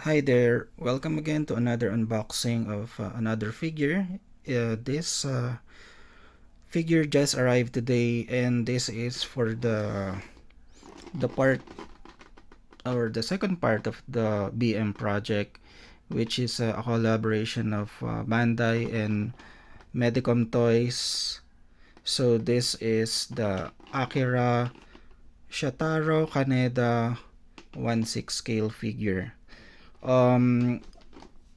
Hi there, welcome again to another unboxing of another figure. This figure just arrived today, and this is for the part or the second part of the BM project, which is a collaboration of Bandai and Medicom Toys. So this is the AKIRA Shotaro Kaneda 1/6 scale figure. Um,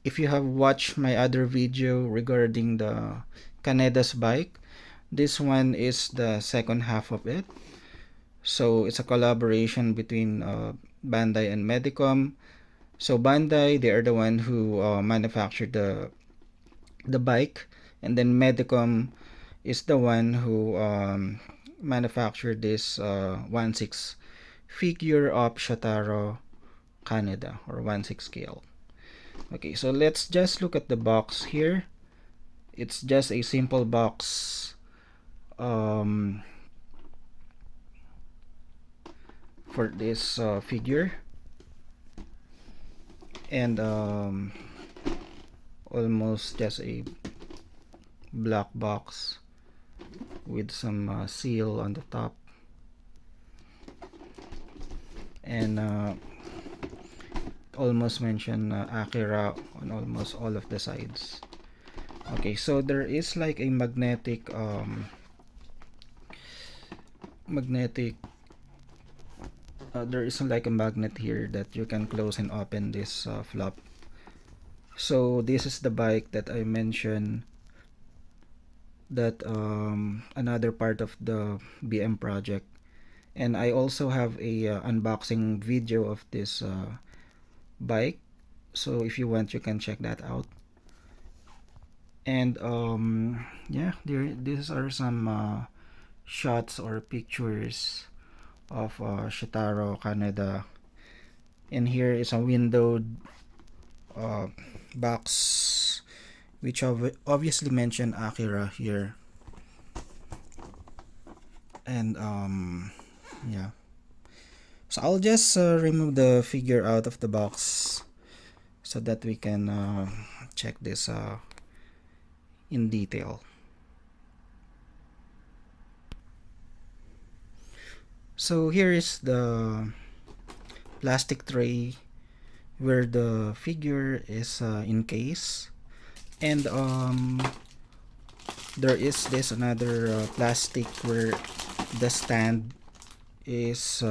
if you have watched my other video regarding the Kaneda's bike, this one is the second half of it. So it's a collaboration between Bandai and Medicom. So Bandai, they are the one who manufactured the bike, and then Medicom is the one who manufactured this 1/6 figure of Shotaro Kaneda, or 1/6 scale. Okay, so let's just look at the box here. It's just a simple box um, for this figure, and almost just a black box with some seal on the top, and almost mention Akira on almost all of the sides. Okay, so there is like a magnetic there is like a magnet here that you can close and open this flap. So this is the bike that I mentioned, that another part of the BM project, and I also have a unboxing video of this bike, so if you want you can check that out. And yeah, these are some shots or pictures of Shotaro Kaneda, and here is a windowed uh, box which obviously mention Akira here. And yeah, so I'll just remove the figure out of the box so that we can check this in detail. So here is the plastic tray where the figure is in case, and there is this another plastic where the stand is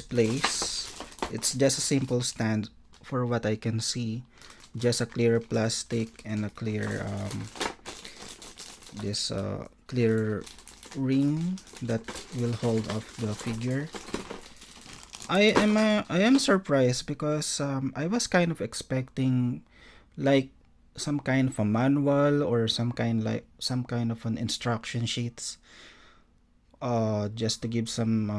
placed. It's just a simple stand for what I can see, just a clear plastic and a clear this clear ring that will hold off the figure. I am surprised because I was kind of expecting like some kind of a manual or some kind of an instruction sheets, just to give some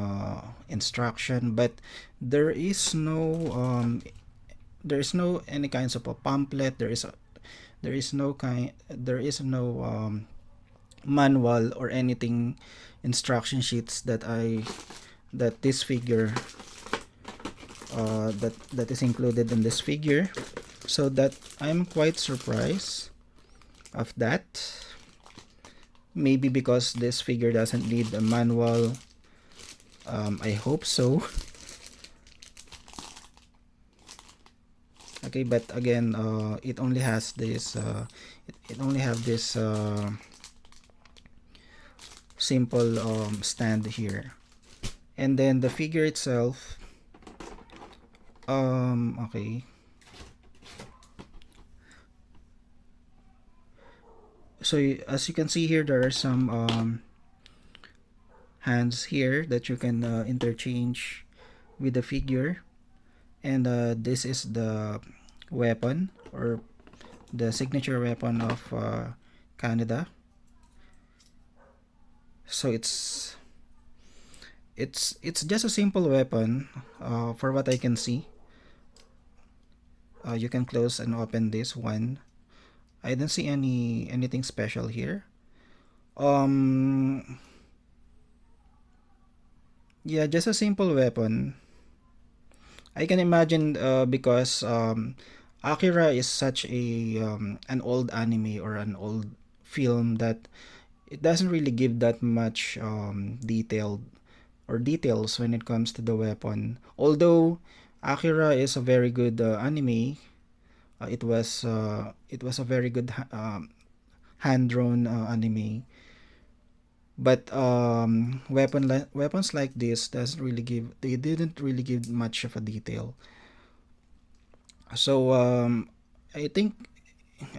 instruction, but there is no any kinds of a pamphlet. There is no manual or anything, instruction sheets that this figure that is included in this figure, so that I'm quite surprised of that. Maybe because this figure doesn't need a manual. I hope so. Okay, but again, it only has this it only have this simple stand here, and then the figure itself, okay, so as you can see here, there are some hands here that you can interchange with the figure, and this is the weapon, or the signature weapon of Canada. So it's just a simple weapon, for what I can see. You can close and open this one. I don't see anything special here. um yeah, just a simple weapon. I can imagine because Akira is such a an old anime or an old film that it doesn't really give that much details when it comes to the weapon. Although Akira is a very good anime, it was a very good hand drawn anime. But weapons like this doesn't really give they didn't really give much of a detail. So I think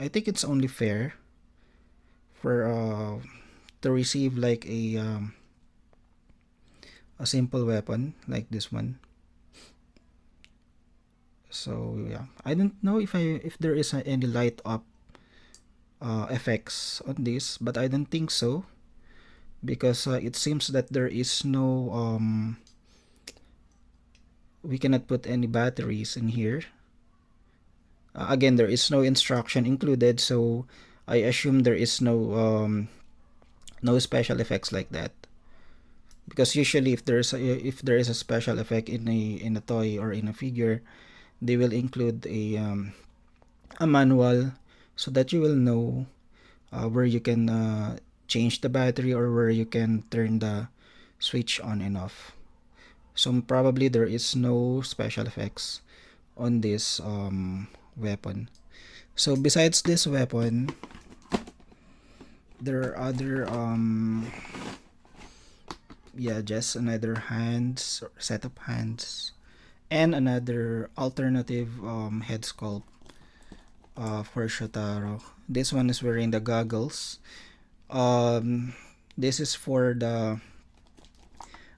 I think it's only fair for to receive like a simple weapon like this one. So yeah, I don't know if there is any light up effects on this, but I don't think so because it seems that there is no we cannot put any batteries in here. Again, there is no instruction included, so I assume there is no special effects like that. Because usually, if there is a special effect in a toy or in a figure, they will include a manual so that you will know where you can change the battery or where you can turn the switch on and off. So probably there is no special effects on this weapon. So besides this weapon, there are other yeah, just another hands or set of hands and another alternative head sculpt for Shotaro. This one is wearing the goggles. This is for the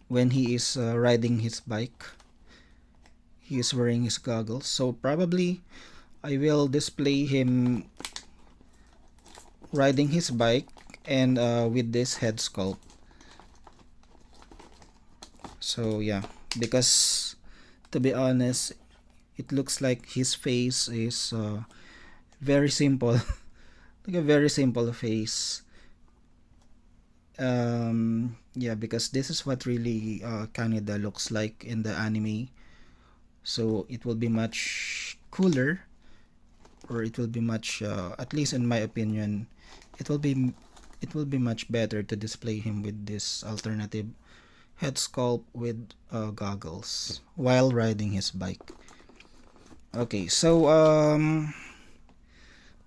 when he is riding his bike. He is wearing his goggles. So probably I will display him riding his bike and with this head sculpt. So yeah, because to be honest, it looks like his face is very simple, like a very simple face. Yeah, because this is what really Kaneda looks like in the anime. So it will be much cooler, or it will be much, at least in my opinion, it will be it will be much better to display him with this alternative head sculpt with goggles while riding his bike. Okay, so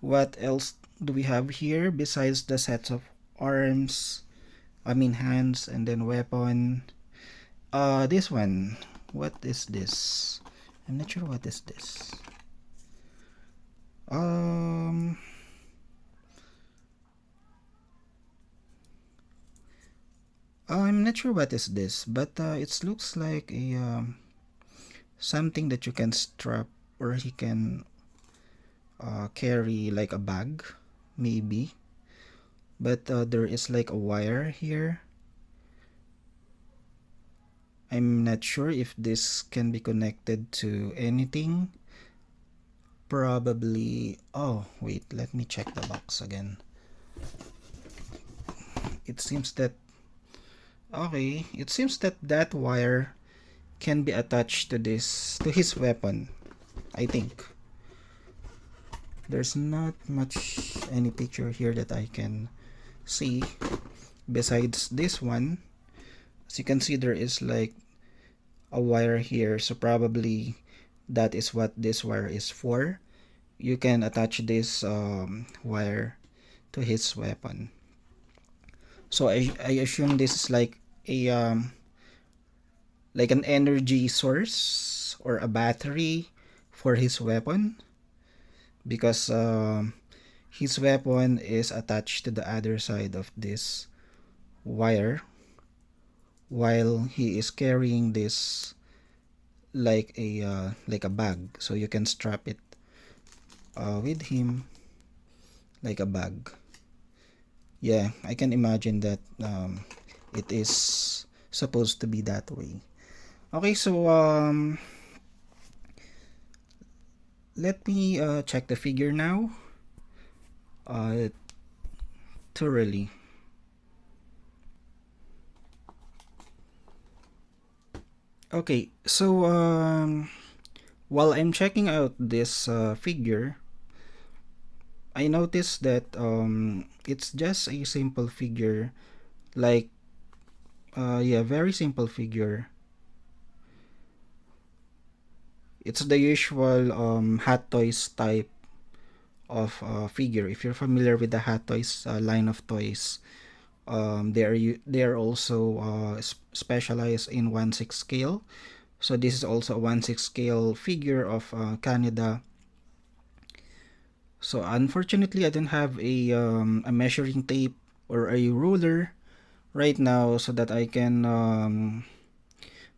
what else do we have here besides the sets of arms? I mean hands and then weapon. This one. What is this? I'm not sure what is this. Um, I'm not sure what is this, but it looks like a something that you can strap or he can carry like a bag, maybe. But there is like a wire here. I'm not sure if this can be connected to anything. Probably. Oh, wait, let me check the box again. It seems that. Okay, it seems that that wire can be attached to to his weapon. I think. There's not much any picture here that I can see besides this one. As you can see, there is like a wire here, so probably that is what this wire is for. You can attach this wire to his weapon. So I assume this is like an energy source or a battery for his weapon because his weapon is attached to the other side of this wire while he is carrying this like a bag, so you can strap it with him like a bag. Yeah, I can imagine that it is supposed to be that way. Okay, so let me check the figure now uh, thoroughly. Okay, so While I'm checking out this figure, I noticed that it's just a simple figure, like yeah, very simple figure. It's the usual Hot Toys type of figure. If you're familiar with the Hot Toys line of toys, they are also specialized in 1/6 scale. So this is also a 1/6 scale figure of Kaneda. So unfortunately, I don't have a measuring tape or a ruler right now so that I can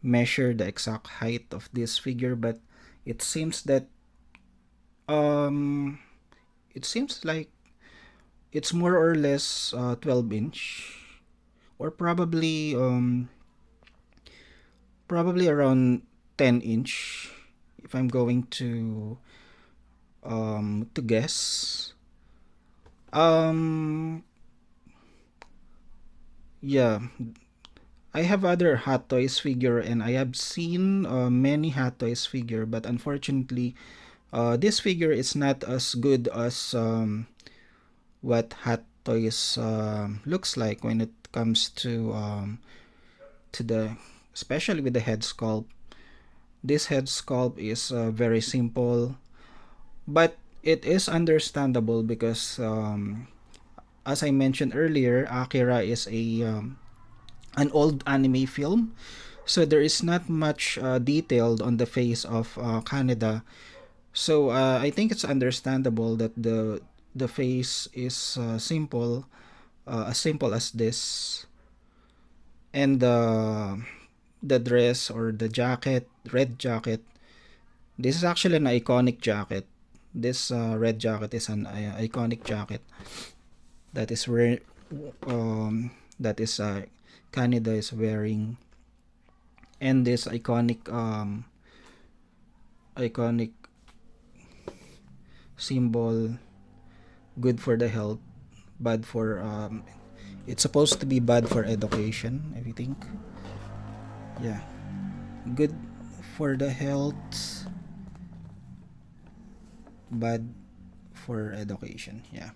measure the exact height of this figure. But it seems that um, it seems like it's more or less 12 inch, or probably around 10 inch if I'm going to guess. Um yeah, I have other Hot Toys figure, and I have seen many Hot Toys figure, but unfortunately this figure is not as good as what Hot Toys looks like when it comes to the, especially with the head sculpt. This head sculpt is very simple, but it is understandable because as I mentioned earlier, Akira is a an old anime film, so there is not much detailed on the face of Kaneda. So I think it's understandable that the face is simple, as simple as this, and the dress or the jacket, red jacket. This is actually an iconic jacket. This red jacket is an iconic jacket that is where that is Canada is wearing, and this iconic symbol, good for the health, bad for it's supposed to be bad for education, I think. Yeah, good for the health, bad for education. Yeah.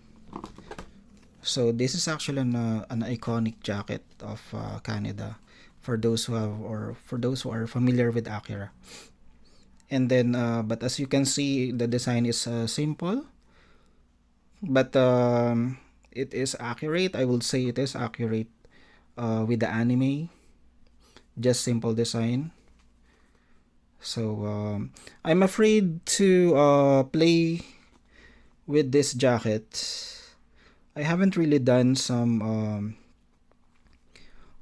So this is actually an iconic jacket of Canada for those who have, or for those who are familiar with Akira. And then, but as you can see, the design is simple, but it is accurate. I would say it is accurate with the anime. Just simple design. So I'm afraid to play with this jacket. I haven't really done some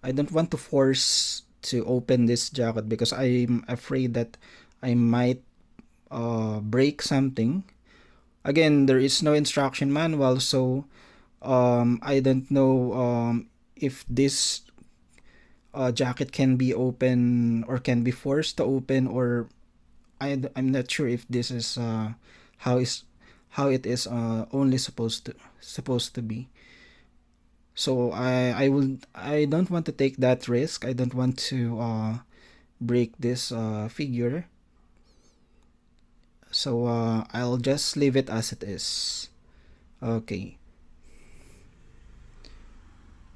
I don't want to force to open this jacket because I'm afraid that I might break something. Again, there is no instruction manual, so I don't know if this jacket can be open or can be forced to open, or I'm not sure if this is how is how it is only supposed to be. So I don't want to take that risk. I don't want to break this figure. So I'll just leave it as it is. Okay.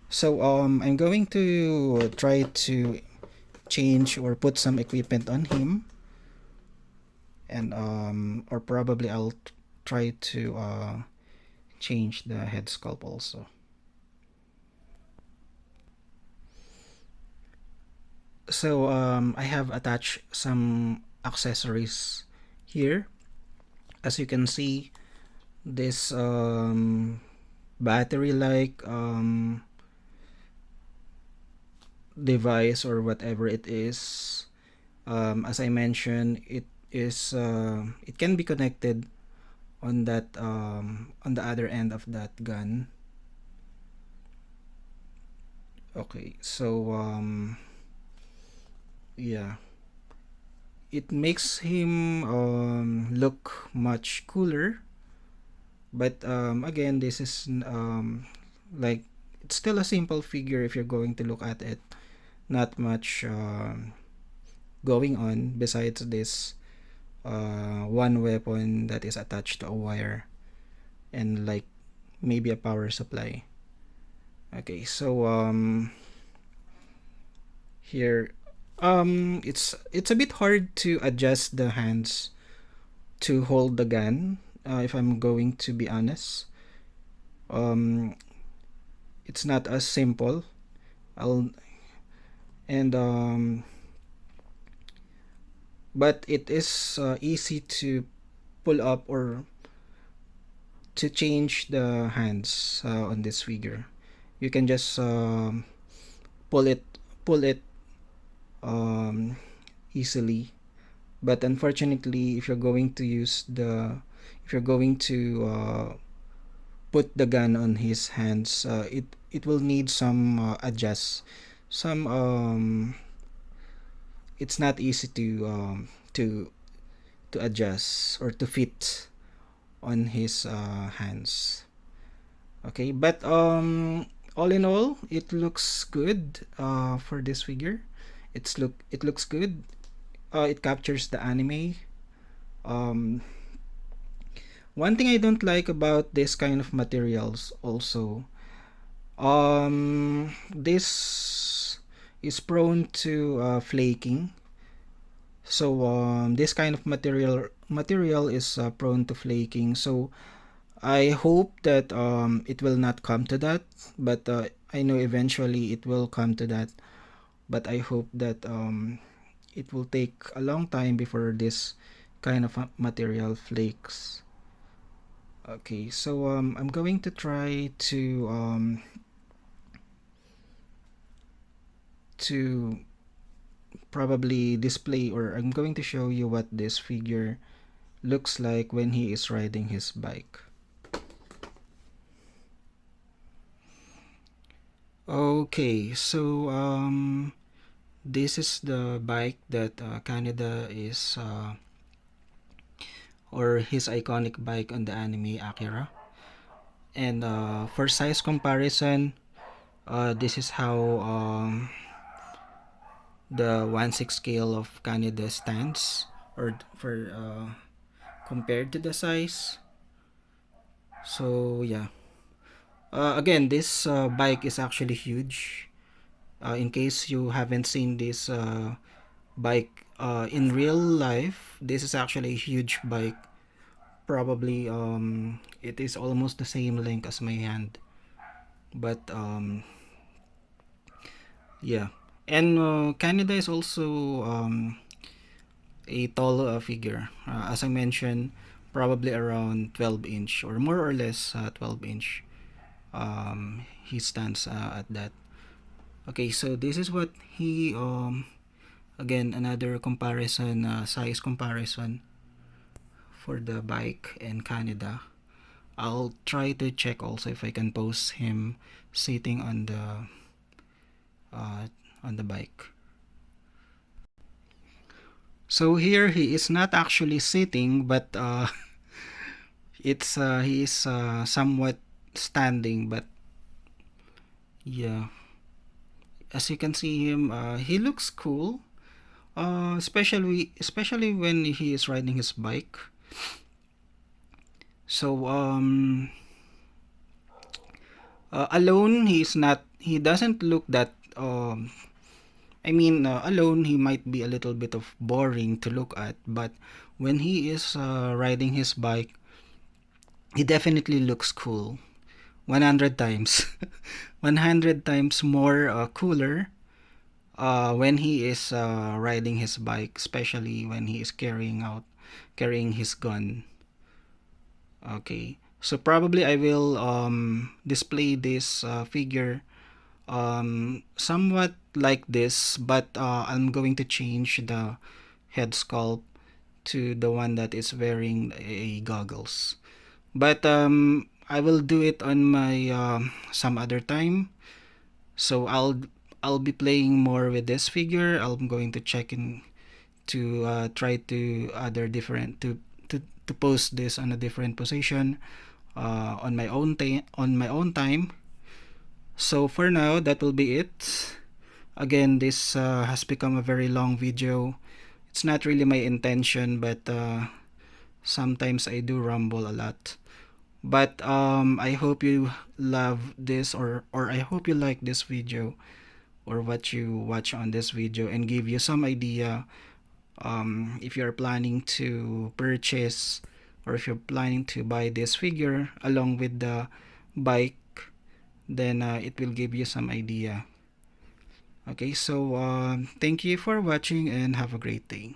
So I'm going to try to change or put some equipment on him, and or probably I'll try to change the head sculpt also. So I have attached some accessories here. As you can see, this battery like device or whatever it is, as I mentioned, it can be connected on that on the other end of that gun. Okay, so yeah, it makes him look much cooler, but again, this is like, it's still a simple figure if you're going to look at it. Not much going on besides this one weapon that is attached to a wire, and like maybe a power supply. Okay, so here it's a bit hard to adjust the hands to hold the gun, if I'm going to be honest. um it's not as simple. I'll and But it is easy to pull up or to change the hands on this figure. You can just pull it pull it um, easily. But unfortunately, if you're going to put the gun on his hands, it will need some some it's not easy to adjust or to fit on his hands. Okay, but all in all, it looks good for this figure. It looks good. It captures the anime. Um, One thing I don't like about this kind of materials also, this is prone to flaking. So this kind of material is prone to flaking. So I hope that it will not come to that, but I know eventually it will come to that. But I hope that it will take a long time before this kind of material flakes. Okay, so I'm going to try to probably display, or I'm going to show you what this figure looks like when he is riding his bike. Okay, so this is the bike that Kaneda is or his iconic bike on the anime Akira. And for size comparison, this is how the 1/6 scale of Kaneda stands, or for compared to the size. So yeah. Again, this bike is actually huge. In case you haven't seen this bike in real life, this is actually a huge bike. Probably it is almost the same length as my hand. But yeah. And Canada is also a tall figure. As I mentioned, probably around 12 inch or more or less 12 inch. He stands at that. Okay, so this is what he again, another comparison, size comparison for the bike in Canada. I'll try to check also if I can post him sitting uh, on the bike. So here he is not actually sitting, but it's he is somewhat standing. But yeah, as you can see him, he looks cool. Especially when he is riding his bike. So alone he's not. He doesn't look that. Alone he might be a little bit of boring to look at, but when he is riding his bike, he definitely looks cool. 100 times, 100 times more cooler when he is riding his bike, especially when he is carrying his gun. Okay, so probably I will display this figure somewhat like this, but I'm going to change the head sculpt to the one that is wearing a goggles. But I will do it on my some other time. So I'll be playing more with this figure. I'm going to check in to try to other different to post this on a different position on my own time. So for now, that will be it. Again, this has become a very long video. It's not really my intention, but sometimes I do rumble a lot. But I hope you love this, or I hope you like this video, or what you watch on this video, and give you some idea if you're planning to purchase, or if you're planning to buy this figure along with the bike, then it will give you some idea. Okay, so thank you for watching and have a great day.